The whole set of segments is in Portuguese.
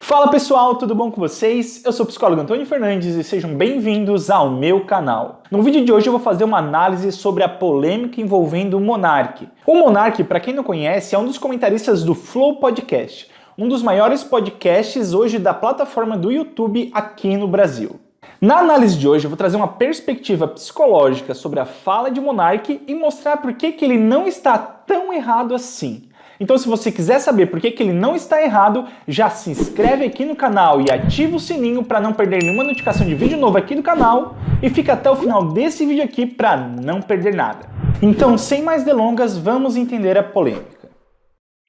Fala pessoal, tudo bom com vocês? Eu sou o psicólogo Antônio Fernandes e sejam bem-vindos ao meu canal. No vídeo de hoje eu vou fazer uma análise sobre a polêmica envolvendo o Monark. O Monark, para quem não conhece, é um dos comentaristas do Flow Podcast, um dos maiores podcasts hoje da plataforma do YouTube aqui no Brasil. Na análise de hoje eu vou trazer uma perspectiva psicológica sobre a fala de Monark e mostrar por que ele não está tão errado assim. Então, se você quiser saber por que ele não está errado, já se inscreve aqui no canal e ativa o sininho para não perder nenhuma notificação de vídeo novo aqui do canal e fica até o final desse vídeo aqui para não perder nada. Então, sem mais delongas, vamos entender a polêmica.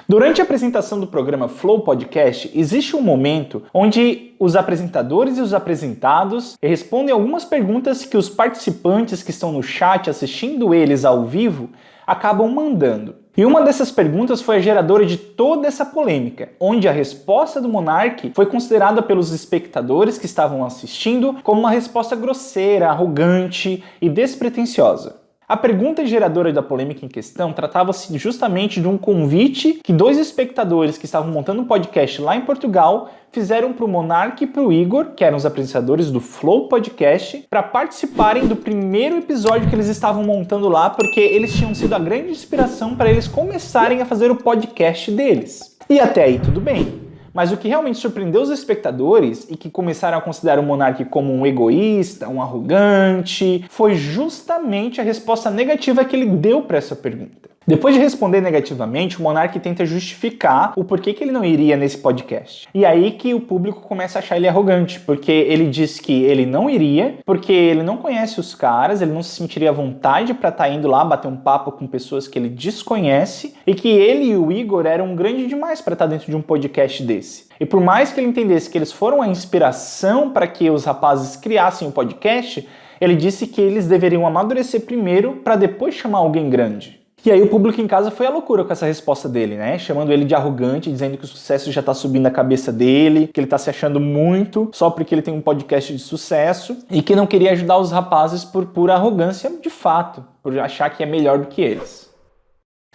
Durante a apresentação do programa Flow Podcast, existe um momento onde os apresentadores e os apresentados respondem algumas perguntas que os participantes que estão no chat assistindo eles ao vivo acabam mandando. E uma dessas perguntas foi a geradora de toda essa polêmica, onde a resposta do Monark foi considerada pelos espectadores que estavam assistindo como uma resposta grosseira, arrogante e despretensiosa. A pergunta geradora da polêmica em questão tratava-se justamente de um convite que dois espectadores que estavam montando um podcast lá em Portugal fizeram para o Monark e para o Igor, que eram os apresentadores do Flow Podcast, para participarem do primeiro episódio que eles estavam montando lá, porque eles tinham sido a grande inspiração para eles começarem a fazer o podcast deles. E até aí tudo bem. Mas o que realmente surpreendeu os espectadores e que começaram a considerar o Monark como um egoísta, um arrogante, foi justamente a resposta negativa que ele deu para essa pergunta. Depois de responder negativamente, o Monark tenta justificar o porquê que ele não iria nesse podcast. E aí que o público começa a achar ele arrogante, porque ele diz que ele não iria, porque ele não conhece os caras, ele não se sentiria à vontade para estar indo lá bater um papo com pessoas que ele desconhece, e que ele e o Igor eram grande demais para estar dentro de um podcast desse. E por mais que ele entendesse que eles foram a inspiração para que os rapazes criassem o podcast, ele disse que eles deveriam amadurecer primeiro para depois chamar alguém grande. E aí o público em casa foi à loucura com essa resposta dele, né? Chamando ele de arrogante, dizendo que o sucesso já tá subindo na cabeça dele, que ele tá se achando muito só porque ele tem um podcast de sucesso e que não queria ajudar os rapazes por pura arrogância de fato, por achar que é melhor do que eles.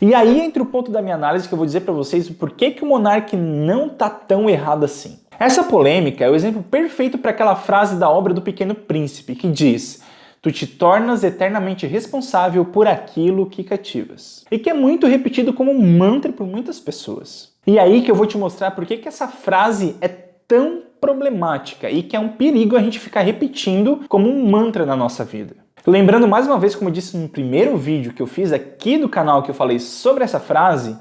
E aí entra o ponto da minha análise que eu vou dizer pra vocês o porquê que o Monark não tá tão errado assim. Essa polêmica é o exemplo perfeito para aquela frase da obra do Pequeno Príncipe que diz: "Tu te tornas eternamente responsável por aquilo que cativas." E que é muito repetido como um mantra por muitas pessoas. E aí que eu vou te mostrar por que essa frase é tão problemática e que é um perigo a gente ficar repetindo como um mantra na nossa vida. Lembrando mais uma vez, como eu disse no primeiro vídeo que eu fiz aqui do canal que eu falei sobre essa frase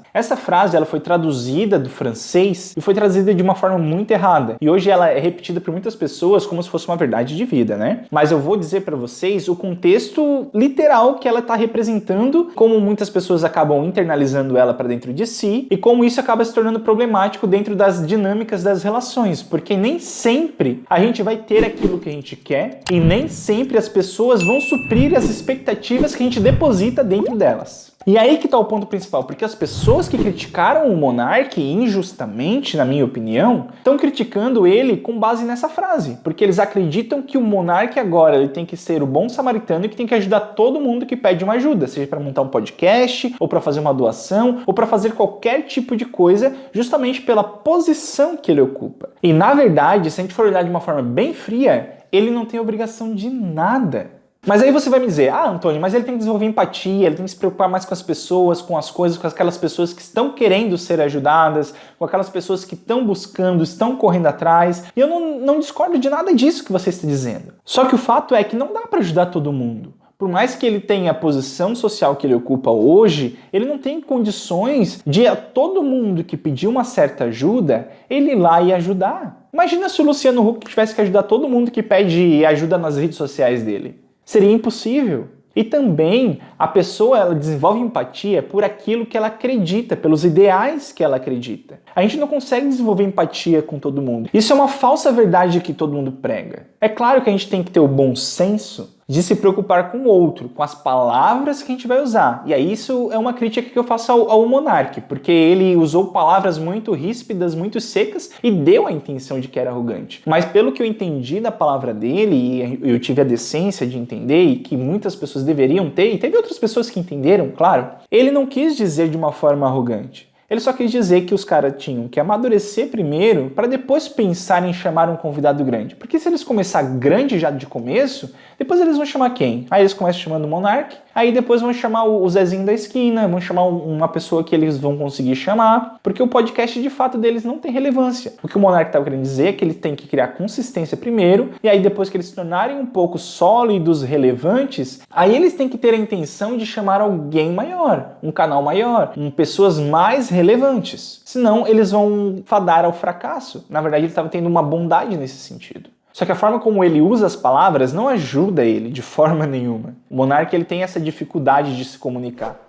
ela foi traduzida do francês e foi traduzida de uma forma muito errada. E hoje ela é repetida por muitas pessoas como se fosse uma verdade de vida, né? Mas eu vou dizer para vocês o contexto literal que ela está representando, como muitas pessoas acabam internalizando ela para dentro de si e como isso acaba se tornando problemático dentro das dinâmicas das relações, porque nem sempre a gente vai ter aquilo que a gente quer e nem sempre as pessoas vão suprir as expectativas que a gente deposita dentro delas. E aí que está o ponto principal, porque as pessoas que criticaram o Monark injustamente, na minha opinião, estão criticando ele com base nessa frase, porque eles acreditam que o Monark agora ele tem que ser o bom samaritano e que tem que ajudar todo mundo que pede uma ajuda, seja para montar um podcast, ou para fazer uma doação, ou para fazer qualquer tipo de coisa, justamente pela posição que ele ocupa. E na verdade, se a gente for olhar de uma forma bem fria, ele não tem obrigação de nada. Mas aí você vai me dizer: ah, Antônio, mas ele tem que desenvolver empatia, ele tem que se preocupar mais com as pessoas, com as coisas, com aquelas pessoas que estão querendo ser ajudadas, com aquelas pessoas que estão buscando, estão correndo atrás. E eu não discordo de nada disso que você está dizendo. Só que o fato é que não dá para ajudar todo mundo. Por mais que ele tenha a posição social que ele ocupa hoje, ele não tem condições de a todo mundo que pedir uma certa ajuda, ele ir lá e ajudar. Imagina se o Luciano Huck tivesse que ajudar todo mundo que pede ajuda nas redes sociais dele. Seria impossível. E também a pessoa ela desenvolve empatia por aquilo que ela acredita, pelos ideais que ela acredita. A gente não consegue desenvolver empatia com todo mundo. Isso é uma falsa verdade que todo mundo prega. É claro que a gente tem que ter o bom senso de se preocupar com o outro, com as palavras que a gente vai usar. E aí isso é uma crítica que eu faço ao Monark, porque ele usou palavras muito ríspidas, muito secas e deu a intenção de que era arrogante. Mas pelo que eu entendi da palavra dele, e eu tive a decência de entender, e que muitas pessoas deveriam ter, e teve outras pessoas que entenderam, claro, ele não quis dizer de uma forma arrogante. Ele só quis dizer que os caras tinham que amadurecer primeiro para depois pensar em chamar um convidado grande. Porque se eles começar grande já de começo, depois eles vão chamar quem? Aí eles começam chamando o Monark, aí depois vão chamar o Zezinho da esquina, vão chamar uma pessoa que eles vão conseguir chamar, porque o podcast de fato deles não tem relevância. O que o Monark estava querendo dizer é que ele tem que criar consistência primeiro, e aí depois que eles se tornarem um pouco sólidos, relevantes, aí eles têm que ter a intenção de chamar alguém maior, um canal maior, pessoas mais relevantes. Senão eles vão fadar ao fracasso. Na verdade, ele estava tendo uma bondade nesse sentido. Só que a forma como ele usa as palavras não ajuda ele de forma nenhuma. O Monark ele tem essa dificuldade de se comunicar.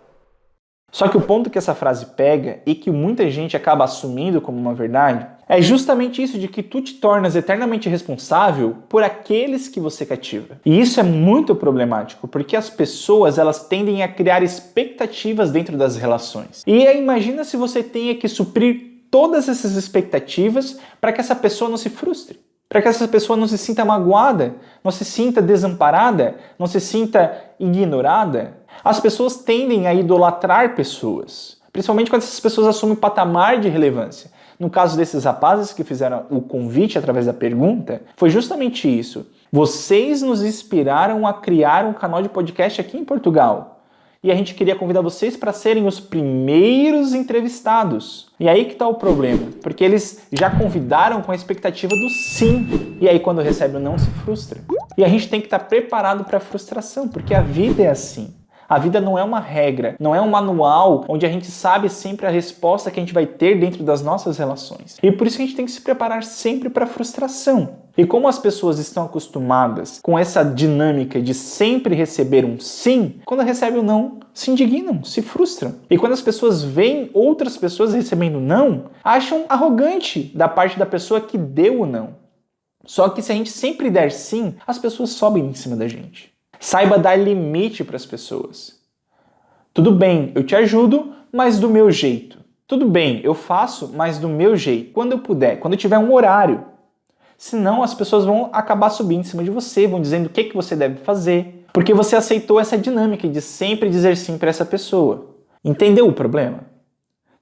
Só que o ponto que essa frase pega e que muita gente acaba assumindo como uma verdade é justamente isso de que tu te tornas eternamente responsável por aqueles que você cativa. E isso é muito problemático, porque as pessoas elas tendem a criar expectativas dentro das relações. E aí, imagina se você tenha que suprir todas essas expectativas para que essa pessoa não se frustre. Para que essa pessoa não se sinta magoada, não se sinta desamparada, não se sinta ignorada. As pessoas tendem a idolatrar pessoas, principalmente quando essas pessoas assumem um patamar de relevância. No caso desses rapazes que fizeram o convite através da pergunta, foi justamente isso. Vocês nos inspiraram a criar um canal de podcast aqui em Portugal. E a gente queria convidar vocês para serem os primeiros entrevistados. E aí que está o problema, porque eles já convidaram com a expectativa do sim. E aí quando recebe o não, se frustra. E a gente tem que estar preparado para a frustração, porque a vida é assim. A vida não é uma regra, não é um manual onde a gente sabe sempre a resposta que a gente vai ter dentro das nossas relações. E por isso que a gente tem que se preparar sempre para a frustração. E como as pessoas estão acostumadas com essa dinâmica de sempre receber um sim, quando recebem um não, se indignam, se frustram. E quando as pessoas veem outras pessoas recebendo não, acham arrogante da parte da pessoa que deu o não. Só que se a gente sempre der sim, as pessoas sobem em cima da gente. Saiba dar limite para as pessoas. Tudo bem, eu te ajudo, mas do meu jeito. Tudo bem, eu faço, mas do meu jeito. Quando eu puder, quando eu tiver um horário. Senão as pessoas vão acabar subindo em cima de você, vão dizendo o que você deve fazer. Porque você aceitou essa dinâmica de sempre dizer sim para essa pessoa. Entendeu o problema?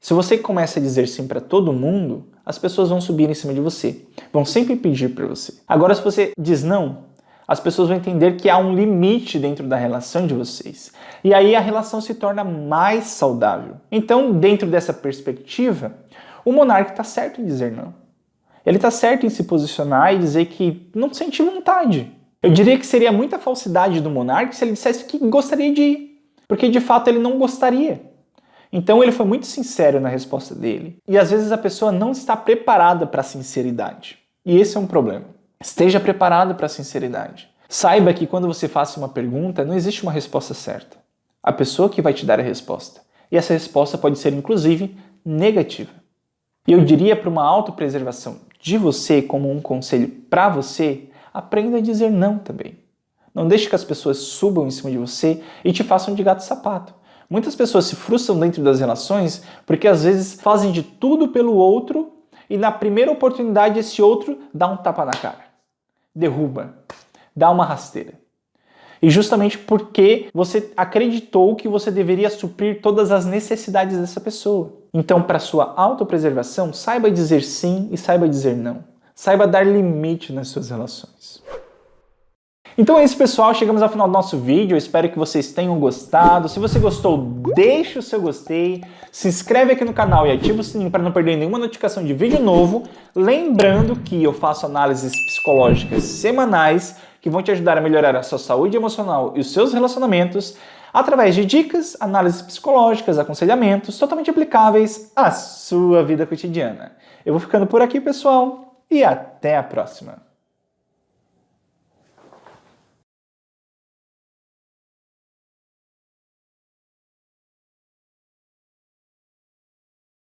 Se você começa a dizer sim para todo mundo, as pessoas vão subir em cima de você. Vão sempre pedir para você. Agora, se você diz não, as pessoas vão entender que há um limite dentro da relação de vocês. E aí a relação se torna mais saudável. Então, dentro dessa perspectiva, o Monark está certo em dizer não. Ele está certo em se posicionar e dizer que não sente vontade. Eu diria que seria muita falsidade do Monark se ele dissesse que gostaria de ir. Porque de fato ele não gostaria. Então ele foi muito sincero na resposta dele. E às vezes a pessoa não está preparada para a sinceridade. E esse é um problema. Esteja preparado para a sinceridade. Saiba que quando você faça uma pergunta, não existe uma resposta certa. A pessoa que vai te dar a resposta. E essa resposta pode ser, inclusive, negativa. E eu diria para uma autopreservação de você, como um conselho para você, aprenda a dizer não também. Não deixe que as pessoas subam em cima de você e te façam de gato sapato. Muitas pessoas se frustram dentro das relações porque às vezes fazem de tudo pelo outro e na primeira oportunidade esse outro dá um tapa na cara. Derruba, dá uma rasteira. E justamente porque você acreditou que você deveria suprir todas as necessidades dessa pessoa. Então, para sua autopreservação, saiba dizer sim e saiba dizer não. Saiba dar limite nas suas relações. Então é isso, pessoal. Chegamos ao final do nosso vídeo. Eu espero que vocês tenham gostado. Se você gostou, deixa o seu gostei. Se inscreve aqui no canal e ativa o sininho para não perder nenhuma notificação de vídeo novo. Lembrando que eu faço análises psicológicas semanais que vão te ajudar a melhorar a sua saúde emocional e os seus relacionamentos através de dicas, análises psicológicas, aconselhamentos totalmente aplicáveis à sua vida cotidiana. Eu vou ficando por aqui, pessoal, e até a próxima.